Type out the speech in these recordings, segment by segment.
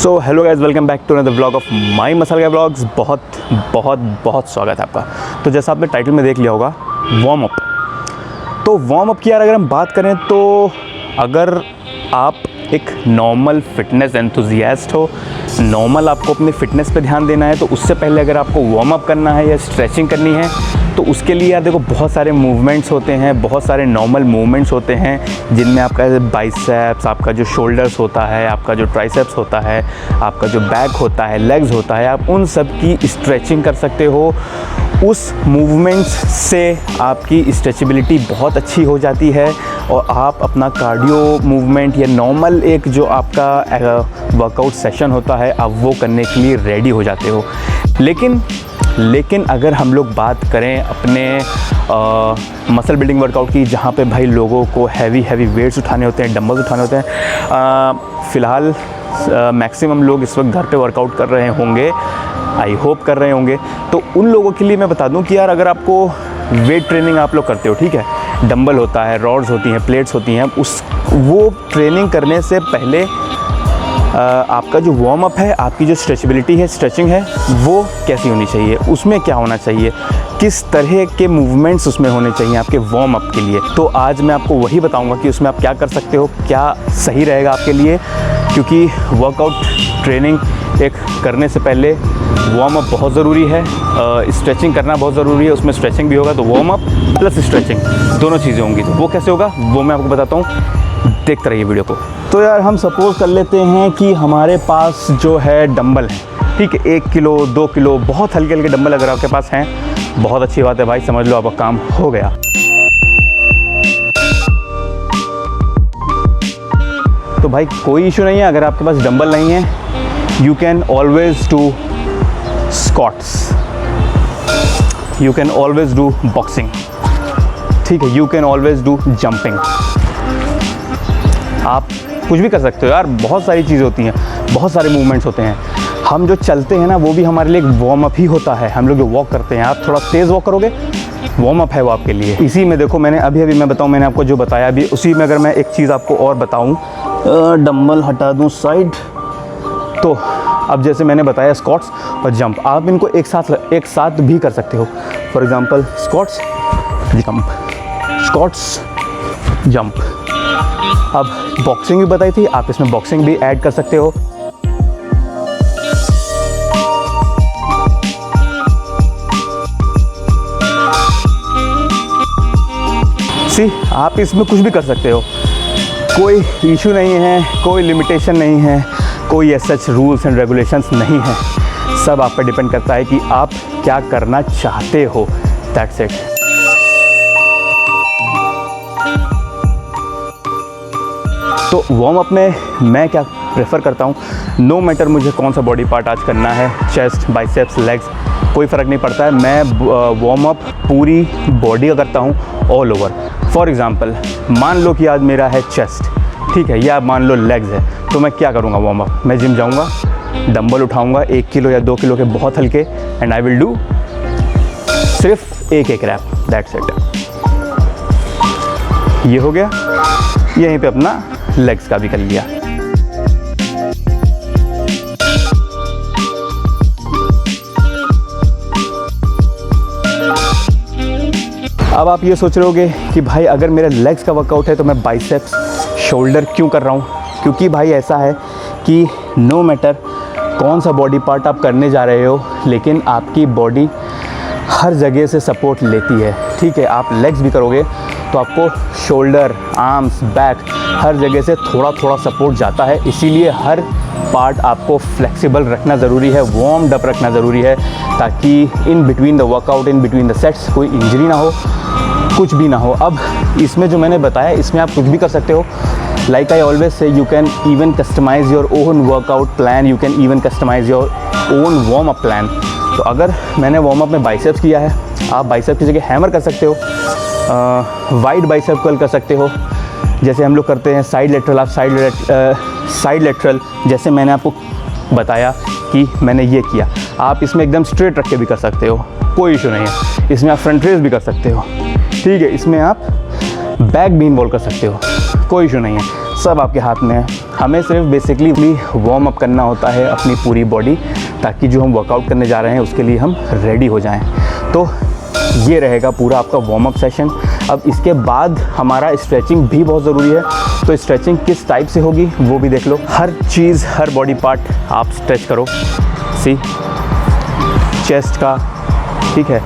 So hello guys, welcome back to another vlog of my masala vlogs. बहुत बहुत बहुत स्वागत है आपका। तो जैसा आपने टाइटल में देख लिया होगा, वार्म अप। तो वार्म अप की यार अगर हम बात करें तो अगर आप एक नॉर्मल फिटनेस एंथुजियास्ट हो, नॉर्मल आपको अपने फिटनेस पे ध्यान देना है, तो उससे पहले अगर आपको वार्म अप करना है या स्ट्रेचिंग करनी है तो उसके लिए यार देखो बहुत सारे मूवमेंट्स होते हैं, बहुत सारे नॉर्मल मूवमेंट्स होते हैं जिनमें आपका बाइसेप्स, आपका जो शोल्डर्स होता है, आपका जो ट्राइसेप्स होता है, आपका जो बैक होता है, लेग्स होता है, आप उन सब की स्ट्रेचिंग कर सकते हो। उस मूवमेंट्स से आपकी स्ट्रेचेबिलिटी बहुत अच्छी हो जाती है और आप अपना कार्डियो मूवमेंट या नॉर्मल एक जो आपका वर्कआउट सेशन होता है आप वो करने के लिए रेडी हो जाते हो। लेकिन अगर हम लोग बात करें अपने मसल बिल्डिंग वर्कआउट की, जहाँ पे भाई लोगों को हैवी वेट्स उठाने होते हैं, डंबल्स उठाने होते हैं, फ़िलहाल मैक्सिमम लोग इस वक्त घर पे वर्कआउट कर रहे होंगे, आई होप कर रहे होंगे। तो उन लोगों के लिए मैं बता दूं कि यार अगर आपको वेट ट्रेनिंग आप लोग करते हो, ठीक है, डंबल होता है, रॉड्स होती हैं, प्लेट्स होती हैं, वो ट्रेनिंग करने से पहले आपका जो वार्म अप है, आपकी जो स्ट्रेचेबिलिटी है, स्ट्रेचिंग है, वो कैसी होनी चाहिए, उसमें क्या होना चाहिए, किस तरह के मूवमेंट्स उसमें होने चाहिए आपके वार्म अप के लिए। तो आज मैं आपको वही बताऊंगा कि उसमें आप क्या कर सकते हो, क्या सही रहेगा आपके लिए, क्योंकि वर्कआउट ट्रेनिंग एक करने से पहले वार्म अप बहुत ज़रूरी है, स्ट्रेचिंग करना बहुत ज़रूरी है। उसमें स्ट्रेचिंग भी होगा तो वार्म अप प्लस स्ट्रेचिंग दोनों चीज़ें होंगी। तो वो कैसे होगा वो मैं आपको बताता हूँ, देखते रहिए वीडियो को। तो यार हम सपोज़ कर लेते हैं कि हमारे पास जो है डंबल है, ठीक है, 1 किलो 2 किलो बहुत हल्के हल्के डंबल अगर आपके पास हैं, बहुत अच्छी बात है भाई, समझ लो आपका काम हो गया। तो भाई कोई इशू नहीं है, अगर आपके पास डंबल नहीं है, you can always do squats, you can always do boxing, ठीक है, you can always do jumping, आप कुछ भी कर सकते हो यार। बहुत सारी चीज़ें होती हैं, बहुत सारे मूवमेंट्स होते हैं। हम जो चलते हैं ना वो भी हमारे लिए एक वार्म अप ही होता है। हम लोग जो वॉक करते हैं, आप थोड़ा तेज़ वॉक करोगे, वार्म अप है वो आपके लिए। इसी में देखो मैंने अभी मैं बताऊं, मैंने आपको जो बताया अभी, उसी में अगर मैं एक चीज़ आपको और बताऊं, डंबल हटा दूं साइड, तो अब जैसे मैंने बताया स्क्वाट्स और जंप, आप इनको एक साथ भी कर सकते हो। For example squats jump, squats jump. अब बॉक्सिंग भी बताई थी, आप इसमें बॉक्सिंग भी ऐड कर सकते हो। आप इसमें कुछ भी कर सकते हो, कोई इशू नहीं है, कोई लिमिटेशन नहीं है, कोई ऐसा रूल्स एंड रेगुलेशंस नहीं है। सब आप पर डिपेंड करता है कि आप क्या करना चाहते हो, दैट्स इट। तो वार्म अप में मैं क्या प्रेफर करता हूँ, नो मैटर मुझे कौन सा बॉडी पार्ट आज करना है, चेस्ट, बाइसेप्स, लेग्स, कोई फ़र्क नहीं पड़ता है। मैं वार्म अप पूरी बॉडी का करता हूँ, ऑल ओवर। फॉर एग्ज़ाम्पल मान लो कि आज मेरा है चेस्ट, ठीक है, या मान लो लेग्स है, तो मैं क्या करूँगा वार्म अप, मैं जिम जाऊँगा, डंबल उठाऊँगा 1 किलो या 2 किलो के बहुत हल्के, एंड आई विल डू सिर्फ एक रैप, दैट्स इट। ये हो गया, यहीं पे अपना लेग्स का भी कर लिया। अब आप ये सोच रहे होगे कि भाई अगर मेरा लेग्स का वर्कआउट है तो मैं बाइसेप्स, शोल्डर क्यों कर रहा हूँ? क्योंकि भाई ऐसा है कि नो मैटर कौन सा बॉडी पार्ट आप करने जा रहे हो, लेकिन आपकी बॉडी हर जगह से सपोर्ट लेती है, ठीक है। आप लेग्स भी करोगे तो आपको शोल्डर, आर्म्स, बैक हर जगह से थोड़ा थोड़ा सपोर्ट जाता है, इसीलिए हर पार्ट आपको फ्लेक्सिबल रखना ज़रूरी है, वार्म्ड अप रखना ज़रूरी है, ताकि in between the workout, in between the sets कोई इंजरी ना हो, कुछ भी ना हो। अब इसमें जो मैंने बताया, इसमें आप कुछ भी कर सकते हो। Like I always say, you can even customize your own workout plan, you can even customize your own warm up plan. तो अगर मैंने वार्म अप में बाइसेप्स किया है, आप बाइसेप्स की जगह हैमर कर सकते हो, वाइड बाइसेप कर्ल कर सकते हो, जैसे हम लोग करते हैं साइड लेटरल, आप साइड लेटरल जैसे मैंने आपको बताया कि मैंने ये किया, आप इसमें एकदम स्ट्रेट रख के भी कर सकते हो, कोई इशू नहीं है। इसमें आप फ्रंट रेज भी कर सकते हो, ठीक है, इसमें आप बैक भी इन्वॉल्व कर सकते हो, कोई इशू नहीं है। सब आपके हाथ में है। हमें सिर्फ बेसिकली वार्म अप करना होता है अपनी पूरी बॉडी, ताकि जो हम वर्कआउट करने जा रहे हैं उसके लिए हम रेडी हो जाएं। तो ये रहेगा पूरा आपका वार्म अप सेशन। अब इसके बाद हमारा स्ट्रेचिंग भी बहुत ज़रूरी है। तो स्ट्रेचिंग किस टाइप से होगी वो भी देख लो। हर चीज़, हर बॉडी पार्ट आप स्ट्रेच करो। सी, चेस्ट का, ठीक है,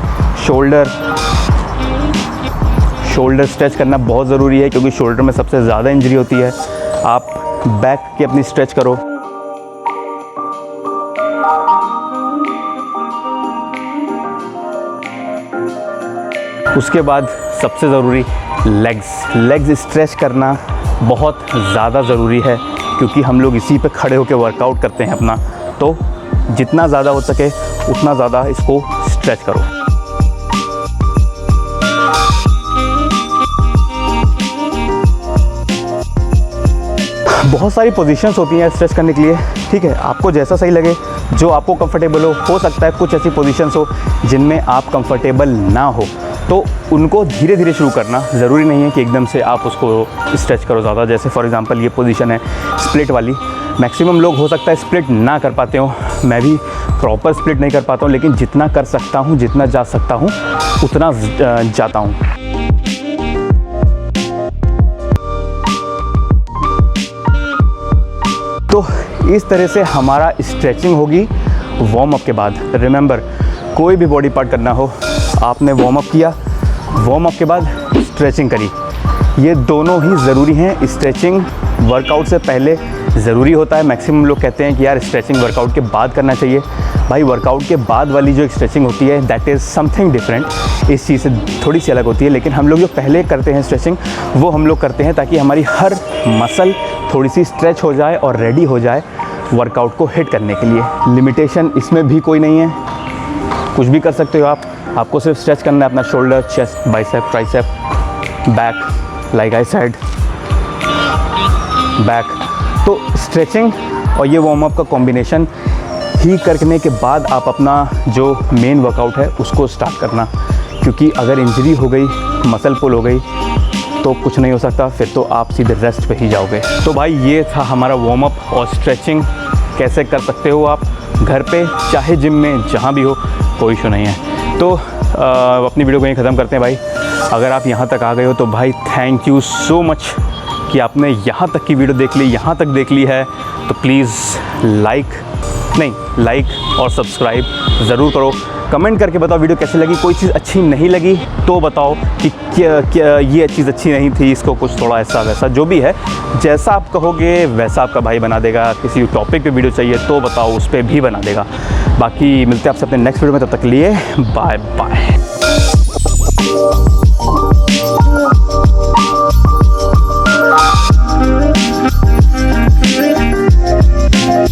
शोल्डर स्ट्रेच करना बहुत ज़रूरी है, क्योंकि शोल्डर में सबसे ज़्यादा इंजरी होती है। आप बैक की अपनी स्ट्रेच करो। उसके बाद सबसे ज़रूरी लेग्स स्ट्रेच करना बहुत ज़्यादा ज़रूरी है, क्योंकि हम लोग इसी पे खड़े होकर वर्कआउट करते हैं अपना। तो जितना ज़्यादा हो सके उतना ज़्यादा इसको स्ट्रेच करो। बहुत सारी पोजीशंस होती हैं स्ट्रेच करने के लिए, ठीक है, आपको जैसा सही लगे, जो आपको कंफर्टेबल हो सकता है कुछ ऐसी पोजीशंस हो जिनमें आप कंफर्टेबल ना हो, तो उनको धीरे धीरे शुरू करना। ज़रूरी नहीं है कि एकदम से आप उसको स्ट्रेच करो ज़्यादा। जैसे फॉर एग्जांपल ये पोजीशन है स्प्लिट वाली, मैक्सिमम लोग हो सकता है स्प्लिट ना कर पाते हो, मैं भी प्रॉपर स्प्लिट नहीं कर पाता हूँ, लेकिन जितना कर सकता हूँ, जितना जा सकता हूँ उतना जाता हूँ। तो इस तरह से हमारा स्ट्रेचिंग होगी वार्म अप के बाद। रिमेंबर, कोई भी बॉडी पार्ट करना हो, आपने वार्म अप किया, वार्म अप के बाद स्ट्रेचिंग करी, ये दोनों ही ज़रूरी हैं। स्ट्रेचिंग वर्कआउट से पहले ज़रूरी होता है। मैक्सिमम लोग कहते हैं कि यार स्ट्रेचिंग वर्कआउट के बाद करना चाहिए। भाई वर्कआउट के बाद वाली जो स्ट्रेचिंग होती है दैट इज़ समथिंग डिफरेंट, इस चीज़ से थोड़ी सी अलग होती है। लेकिन हम लोग जो पहले करते हैं स्ट्रेचिंग, वो हम लोग करते हैं ताकि हमारी हर मसल थोड़ी सी स्ट्रेच हो जाए और रेडी हो जाए वर्कआउट को हिट करने के लिए। लिमिटेशन इसमें भी कोई नहीं है, कुछ भी कर सकते हो आप। आपको सिर्फ स्ट्रेच करना है अपना shoulder, chest, bicep, tricep, back, like I said, back. तो स्ट्रेचिंग और ये वार्म अप का कॉम्बिनेशन ही करने के बाद आप अपना जो मेन वर्कआउट है उसको स्टार्ट करना, क्योंकि अगर इंजरी हो गई, मसल पुल हो गई, तो कुछ नहीं हो सकता, फिर तो आप सीधे रेस्ट पे ही जाओगे। तो भाई ये था हमारा वार्म अप और स्ट्रेचिंग। कैसे कर सकते हो आप घर पे, चाहे जिम में, जहाँ भी हो, कोई इशू नहीं है। तो अपनी वीडियो को यहीं ख़त्म करते हैं भाई। अगर आप यहाँ तक आ गए हो तो भाई थैंक यू सो मच कि आपने यहाँ तक की वीडियो देख ली, यहाँ तक देख ली है। तो प्लीज़ लाइक और सब्सक्राइब ज़रूर करो। कमेंट करके बताओ वीडियो कैसी लगी। कोई चीज़ अच्छी नहीं लगी तो बताओ कि क्या ये चीज़ अच्छी नहीं थी, इसको कुछ थोड़ा ऐसा वैसा, जो भी है, जैसा आप कहोगे वैसा आपका भाई बना देगा। किसी टॉपिक पे वीडियो चाहिए तो बताओ, उस पर भी बना देगा। बाकी मिलते हैं आपसे अपने नेक्स्ट वीडियो में, तब तक के लिए बाय बाय।